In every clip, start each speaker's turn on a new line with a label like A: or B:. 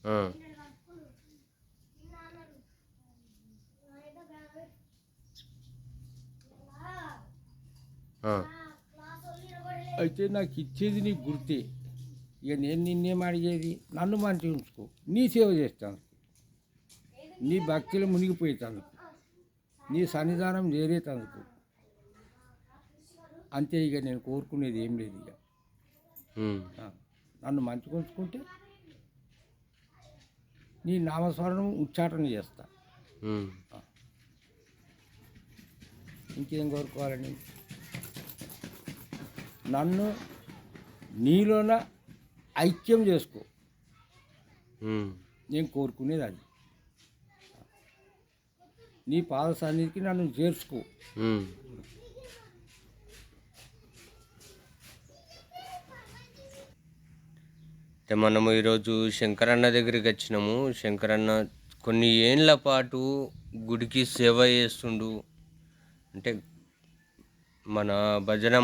A: ఆ, ఆ,
B: అయితే నాకు ఇచ్చేది నీకు గుర్తే. ఇక నేను నిన్నేం అడిగేది, నన్ను మంచి ఉంచుకో, నీ సేవ చేస్తాను, నీ భక్తిలో మునిగిపోయేటందుకు, నీ సన్నిధానం చేరేటందుకు. అంతే, ఇక నేను కోరుకునేది ఏం లేదు. ఇక
A: ఉమ్,
B: నన్ను మంచిగా ఉంచుకుంటే నీ నామస్మరణం ఉచ్చాటన చేస్తా.
A: ఉమ్.
B: ఇంకేం కోరుకోవాలని? నన్ను నీలోన ఐక్యం చేసుకో, నేను కోరుకునేది అది. నీ పాద సన్నిధికి నన్ను చేర్చుకో.
A: అయితే మనము ఈరోజు శంకరన్న దగ్గరికి వచ్చినాము. శంకరన్న కొన్ని ఏండ్ల పాటు గుడికి సేవ చేస్తుండు. అంటే మన భజన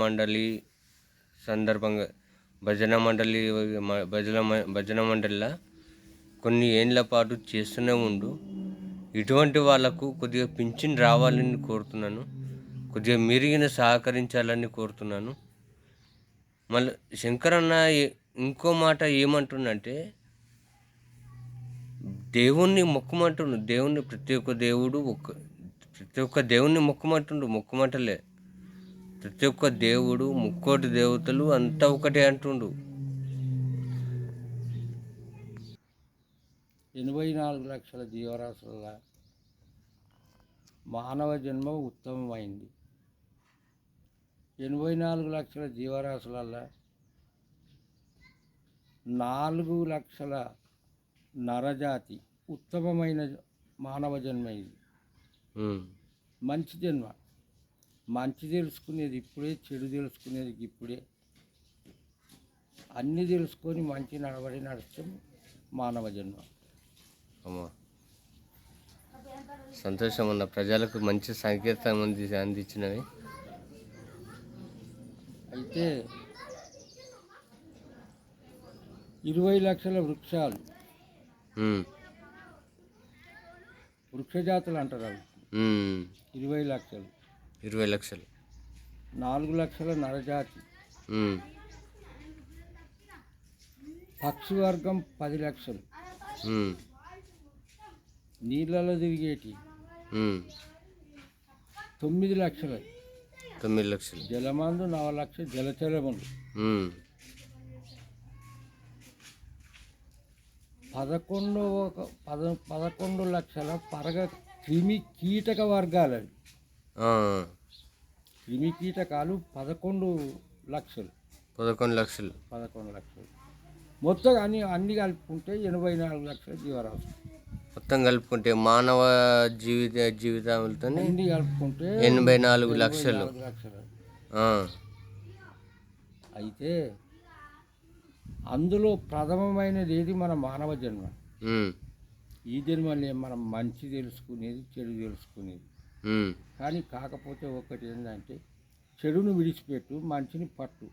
A: మండలి సందర్భంగా భజన మండలిలో కొన్ని ఏండ్ల పాటు చేస్తూనే ఉండు. ఇటువంటి వాళ్ళకు కొద్దిగా పింఛన్ రావాలని కోరుతున్నాను. కొద్దిగా మెరుగిన సహకరించాలని కోరుతున్నాను. మళ్ళీ శంకరన్న ఇంకో మాట ఏమంటుండంటే, దేవుణ్ణి మొక్కమంటుండు. దేవుణ్ణి ప్రతి ఒక్క దేవుణ్ణి మొక్కమంటలే. ప్రతి ఒక్క దేవుడు, ముక్కోటి దేవతలు అంతా ఒకటే అంటుండు.
B: 84 లక్షల జీవరాశుల మానవ జన్మ ఉత్తమమైంది. 84 లక్షల జీవరాశులలో 4 లక్షల నరజాతి ఉత్తమమైన మానవ జన్మ ఇది. మంచి జన్మ. మంచి తెలుసుకునేది ఇప్పుడే, చెడు తెలుసుకునేది ఇప్పుడే. అన్నీ తెలుసుకొని మంచి నడవడి నడచడం మానవ జన్మ.
A: అమ్మా, సంతోషం ఉన్న ప్రజలకు మంచి సంకేతం అందించినవి.
B: అయితే 20 లక్షల వృక్షాలు, వృక్షజాతులు అంటారు అవి. 20 లక్షలు. 4 లక్షల నరజాతి, పక్షి వర్గం 10 లక్షలు, నీళ్ళలో తిరిగేటి 9 లక్షలు, జలమందు 4 లక్షలు, జలచరములు 11 లక్షల పరగ క్రిమి కీటక వర్గాలు. క్రిమి కీటకాలు 11 లక్షలు. 11 లక్షలు మొత్తం అన్ని కలుపుకుంటే 84 లక్షల జీవరాశులు.
A: మొత్తం కలుపుకుంటే మానవ జీవితాలతో
B: అన్ని కలుపుకుంటే
A: 84 లక్షలు.
B: అయితే అందులో ప్రథమమైనది ఏది? మన మానవ జన్మ. ఈ జన్మలో మనం మంచి తెలుసుకునేది, చెడు తెలుసుకునేది. కానీ కాకపోతే ఒకటి ఏంటంటే, చెడును విడిచిపెట్టు, మంచిని పట్టు.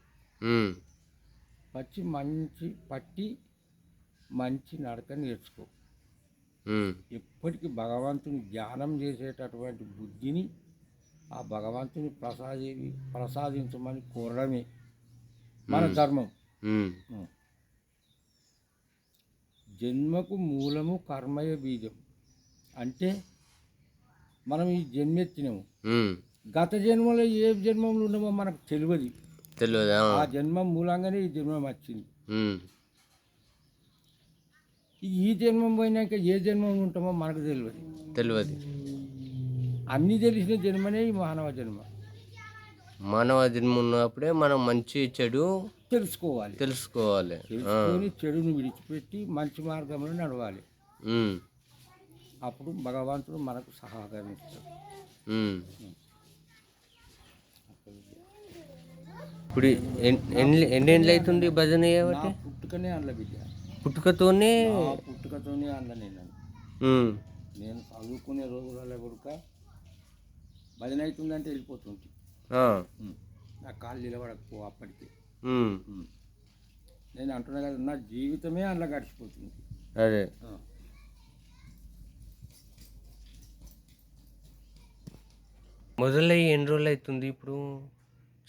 B: పట్టి మంచి నడక నేర్చుకో. ఎప్పటికీ భగవంతుని ధ్యానం చేసేటటువంటి బుద్ధిని ఆ భగవంతుని ప్రసాదించమని కోరడమే మన ధర్మం. జన్మకు మూలము కర్మయ బీజం. అంటే మనం ఈ జన్మెత్తినాము, గత జన్మలో ఏ జన్మంలో ఉన్నామో మనకు తెలియదు. ఆ జన్మం మూలంగానే ఈ జన్మం వచ్చింది. ఈ జన్మం పోయినాక ఏ జన్మం ఉంటామో మనకు తెలియదు. అన్నీ తెలిసిన జన్మనే ఈ మానవ జన్మ.
A: మానవ జన్మ ఉన్నప్పుడే మనం మంచి చెడు
B: తెలుసుకోవాలి. తెలుసుకొని చెడును విడిచిపెట్టి మంచి మార్గంలో నడవాలి. అప్పుడు భగవంతుడు మనకు సహకరిస్తాడు.
A: ఇప్పుడు ఎన్నేళ్ళు అవుతుంది భజన?
B: పుట్టుకనే అందులో బిడ్డ.
A: పుట్టుకతోనే
B: అందులో నేను చదువుకునే రోజులలో కొడుక భజన అవుతుందంటే వెళ్ళిపోతుంది. నా కాళ్ళు నిలబడకపో అప్పటికి. నేను అంటున్నా కదా, నా జీవితమే అందులో గడిచిపోతుంది.
A: అదే
B: ఆ.
A: మొదలయ్యి ఎన్ని రోజులు అవుతుంది ఇప్పుడు?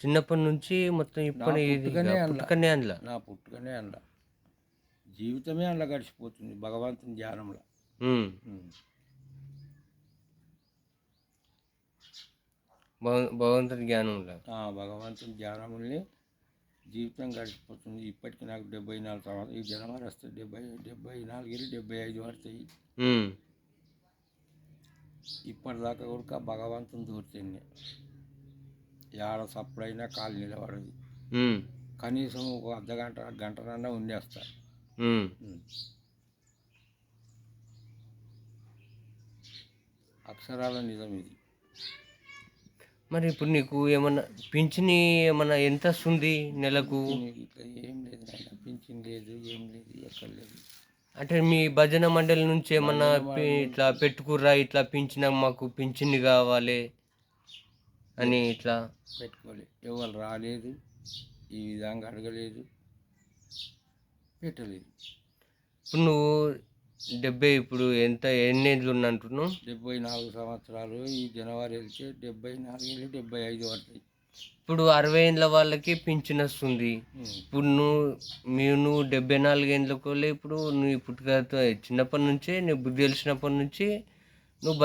A: చిన్నప్పటి నుంచి మొత్తం
B: నా
A: ఇప్పుడు ఇది
B: పుట్టుకనే అందులో,
A: పుట్టుకనే అందులో.
B: నా పుట్టుకనే అందులో, జీవితమే అందులో గడిచిపోతుంది భగవంతుని ధ్యానంలో.
A: ఉమ్.
B: ఉమ్.
A: భగవంతుడి జ్ఞానంలో.
B: భగవంతుని ధ్యానంలో జీవితం గడిచిపోతుంది. ఇప్పటికి నాకు 74 తర్వాత ఈ జనవరి వస్తే 74 75 పడతాయి.
A: ఉమ్.
B: ఇప్పటిదాకా కూడా భగవంతుని దూర్చండి, ఏడ సప్పుడైనా కాలు నిలబడదు.
A: ఉమ్.
B: కనీసం ఒక అర్ధగంట గంటనన్నా ఉండేస్తా.
A: ఉమ్.
B: అక్షరాల నిజం ఇది.
A: మరి ఇప్పుడు నీకు ఏమన్నా పింఛని ఏమన్నా ఎంత వస్తుంది నెలకు?
B: ఇట్లా ఏం లేదు నాయన, పింఛన్ లేదు, ఏం లేదు, ఎక్కడ లేదు.
A: అంటే మీ భజన మండలి నుంచి ఏమన్నా
B: భజన మండలి
A: ఇట్లా పెట్టుకుర్రా, ఇట్లా పింఛన మాకు పింఛని కావాలి అని ఇట్లా?
B: పెట్టుకోలే, ఎవరు రాలేదు, ఈ విధంగా అడగలేదు, పెట్టలేదు.
A: ఇప్పుడు నువ్వు 70 ఇప్పుడు ఎన్ని ఏళ్ళు ఉన్నట్టున్నావు?
B: 74 సంవత్సరాలు. ఈ జనవరి వెళ్తే 74 75 పడతాయి.
A: ఇప్పుడు 60 ఏళ్ళ వాళ్ళకి పింఛన్ వస్తుంది. ఇప్పుడు నువ్వు 74 ఏళ్ళకు ఇప్పుడు నువ్వు పుట్టుకతో చిన్నప్పటి నుంచే నీ బుద్ధి తెలిసినప్పటి నుంచి నువ్వు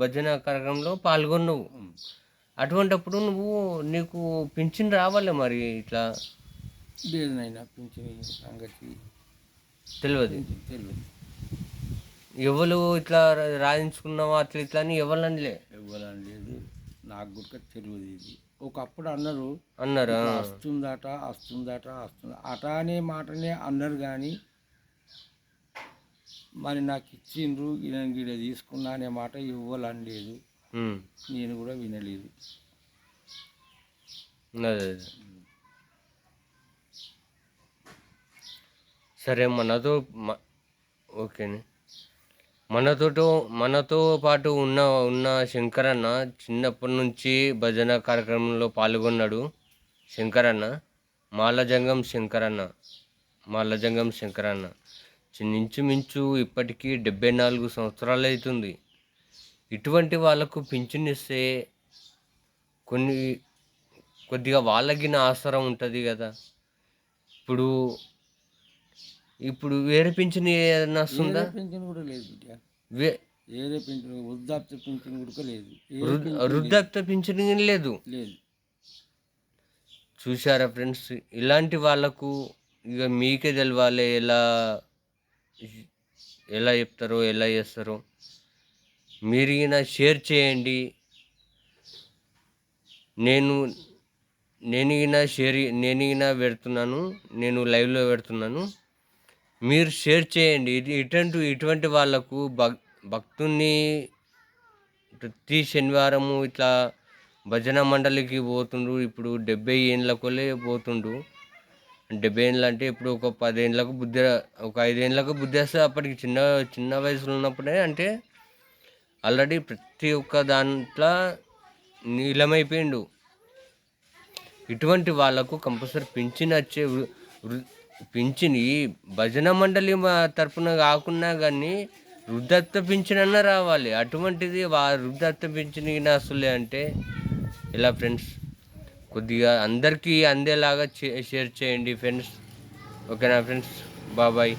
A: భజన కార్యక్రమంలో పాల్గొన్నావు. అటువంటప్పుడు నీకు పింఛన్ రావాలి మరి ఇట్లా?
B: లేదు నాయన, పింఛన్ సంగతి
A: తెలియదు.
B: తెలియదు.
A: ఎవరు ఇట్లా రాయించుకున్నావా అట్లా ఇట్లా అని ఎవరని
B: ఇవ్వాలని లేదు, నాకు కూడా తెలియదు. ఇది ఒకప్పుడు అన్నారు,
A: అన్నారా?
B: వస్తుందట వస్తుందట వస్తుందా అట అనే మాటనే అన్నారు, కానీ మరి నాకు ఇచ్చిండ్రు ఈయన గిడ తీసుకున్నా అనే మాట ఇవ్వాలని లేదు, నేను కూడా వినలేదు.
A: అదే సరే, ఓకేనే. మనతో పాటు ఉన్న శంకరన్న చిన్నప్పటి నుంచి భజన కార్యక్రమంలో పాల్గొన్నాడు. శంకరన్న మాలజంగం శంకరన్న ఇంచుమించు ఇప్పటికీ 74 సంవత్సరాలు అవుతుంది. ఇటువంటి వాళ్ళకు పింఛన్ ఇస్తే కొద్దిగా వాళ్ళకిన ఆసరం ఉంటుంది కదా. ఇప్పుడు వేరే పింఛన్ ఏదైనా వస్తుందా?
B: పింఛన్ కూడా లేదు బిడ్డ, వేరే పింఛన్, వృద్ధాప్య పింఛన్ కూడా లేదు.
A: వృద్ధాప్య పింఛన్ లేదు. చూసారా ఫ్రెండ్స్, ఇలాంటి వాళ్ళకు ఇక మీకే తెలవాలి ఎలా చెప్తారో ఎలా చేస్తారో. మీరు ఈయన షేర్ చేయండి. నేను పెడుతున్నాను, నేను లైవ్లో పెడుతున్నాను, మీరు షేర్ చేయండి. ఇటువంటి వాళ్ళకు భక్తుని ప్రతి శనివారము ఇట్లా భజన మండలికి పోతుండ్రు. ఇప్పుడు 70 ఏళ్ళకులే పోతుండ్రు. 70 ఏళ్ళు అంటే ఇప్పుడు ఒక 10 ఏళ్ళకు ఒక 5 ఏళ్ళకు బుద్ధి వస్తే అప్పటికి చిన్న వయసులో ఉన్నప్పుడే, అంటే ఆల్రెడీ ప్రతి ఒక్క దాంట్లో నీలమైపోయిండు. ఇటువంటి వాళ్ళకు కంపల్సరీ పింఛన్ భజన మండలి తరపున కాకున్నా కానీ వృద్ధాప్య పింఛన్ అన్న రావాలి. అటువంటిది వృద్ధాప్య పింఛన్ అసలే అంటే ఎలా ఫ్రెండ్స్? కొద్దిగా అందరికీ అందేలాగా షేర్ చేయండి ఫ్రెండ్స్. ఓకేనా ఫ్రెండ్స్? బాబాయ్.